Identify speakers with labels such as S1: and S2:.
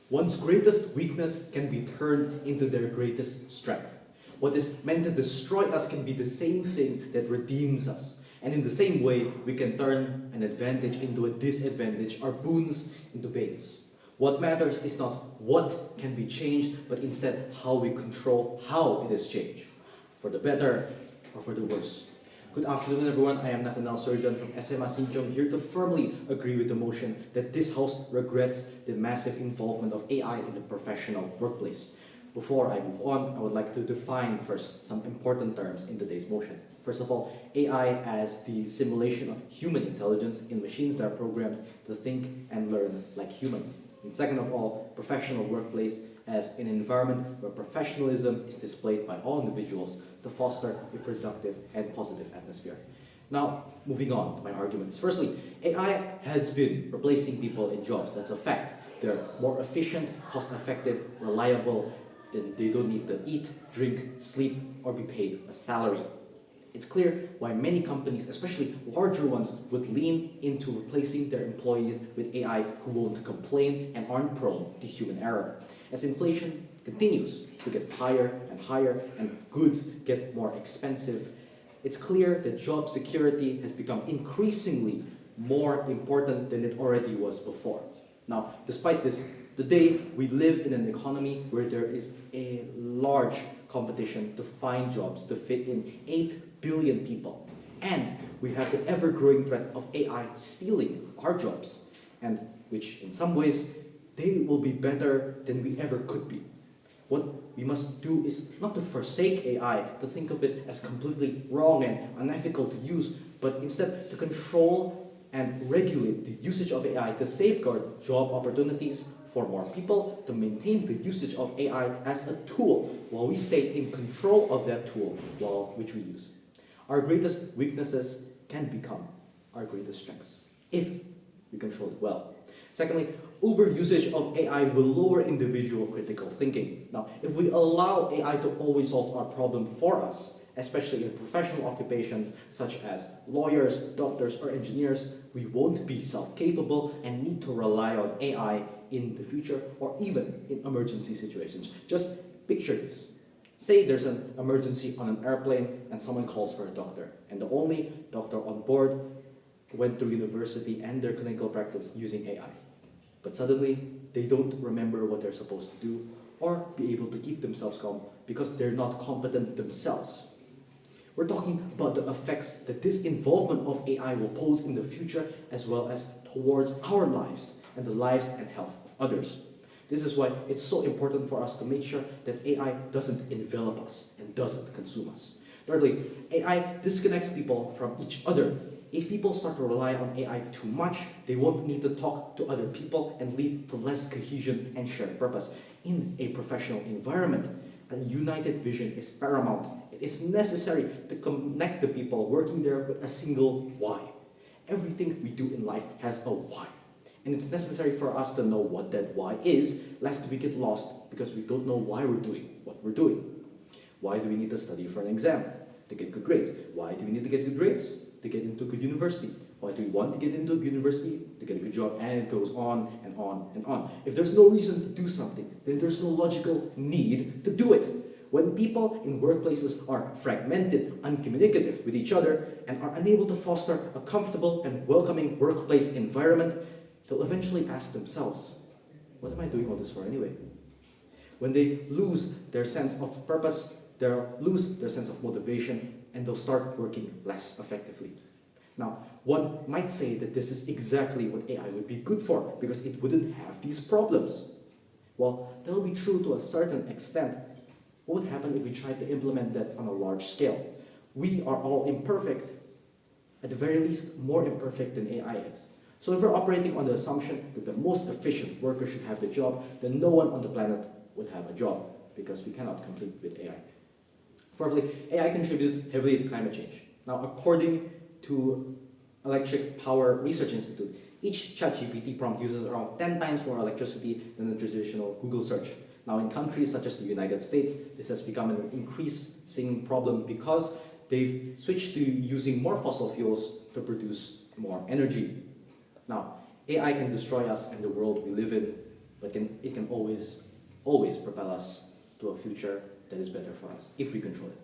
S1: One's greatest weakness can be turned into their greatest strength. What is meant to destroy us can be the same thing that redeems us. And in the same way, we can turn an advantage into a disadvantage, our boons into banes. What matters is not what can be changed, but instead how we control how it is changed, for the better or for the worse. Good afternoon, everyone. I am Nathanael Surijan from SMA Zhong, here to firmly agree with the motion that this House regrets the massive involvement of AI in the professional workplace. Before I move on, I would like to define first some important terms in today's motion. First of all, AI as the simulation of human intelligence in machines that are programmed to think and learn like humans. And second of all, professional workplace as an environment where professionalism is displayed by all individuals to foster a productive and positive atmosphere. Now, moving on to my arguments. Firstly, AI has been replacing people in jobs. That's a fact. They're more efficient, cost-effective, reliable, then they don't need to eat, drink, sleep, or be paid a salary. It's clear why many companies, especially larger ones, would lean into replacing their employees with AI who won't complain and aren't prone to human error. As inflation continues to get higher and goods get more expensive, it's clear that job security has become increasingly more important than it already was before. Now, despite this, today we live in an economy where there is a large competition to find jobs to fit in 8 billion people. And we have the ever-growing threat of AI stealing our jobs, and which in some ways, they will be better than we ever could be. What we must do is not to forsake AI, to think of it as completely wrong and unethical to use, but instead to control and regulate the usage of AI to safeguard job opportunities for more people, to maintain the usage of AI as a tool while we stay in control of that tool which we use. Our greatest weaknesses can become our greatest strengths if we control it well. Secondly, overusage of AI will lower individual critical thinking. Now, if we allow AI to always solve our problem for us, especially in professional occupations such as lawyers, doctors, or engineers, we won't be self-capable and need to rely on AI in the future or even in emergency situations. Just picture this. Say there's an emergency on an airplane and someone calls for a doctor, and the only doctor on board went through university and their clinical practice using AI. But suddenly, they don't remember what they're supposed to do or be able to keep themselves calm because they're not competent themselves. We're talking about the effects that this involvement of AI will pose in the future as well as towards our lives and the lives and health of others. This is why it's so important for us to make sure that AI doesn't envelop us and doesn't consume us. Thirdly, AI disconnects people from each other. If people start to rely on AI too much, they won't need to talk to other people and lead to less cohesion and shared purpose. In a professional environment, a united vision is paramount. It is necessary to connect the people working there with a single why. Everything we do in life has a why. And it's necessary for us to know what that why is, lest we get lost because we don't know why we're doing what we're doing. Why do we need to study for an exam? To get good grades. Why do we need to get good grades? To get into a good university. Why do we want to get into a good university? To get a good job, and it goes on and on and on. If there's no reason to do something, then there's no logical need to do it. When people in workplaces are fragmented, uncommunicative with each other, and are unable to foster a comfortable and welcoming workplace environment, they'll eventually ask themselves, what am I doing all this for anyway? When they lose their sense of purpose, they'll lose their sense of motivation, and they'll start working less effectively. Now, one might say that this is exactly what AI would be good for, because it wouldn't have these problems. Well, that will be true to a certain extent. What would happen if we tried to implement that on a large scale? We are all imperfect, at the very least more imperfect than AI is. So if we're operating on the assumption that the most efficient worker should have the job, then no one on the planet would have a job, because we cannot compete with AI. Fourthly, AI contributes heavily to climate change. Now, according to Electric Power Research Institute, each ChatGPT prompt uses around 10 times more electricity than a traditional Google search. Now, in countries such as the United States, this has become an increasing problem because they've switched to using more fossil fuels to produce more energy. Now, AI can destroy us and the world we live in but it can always propel us to a future that is better for us if we control it.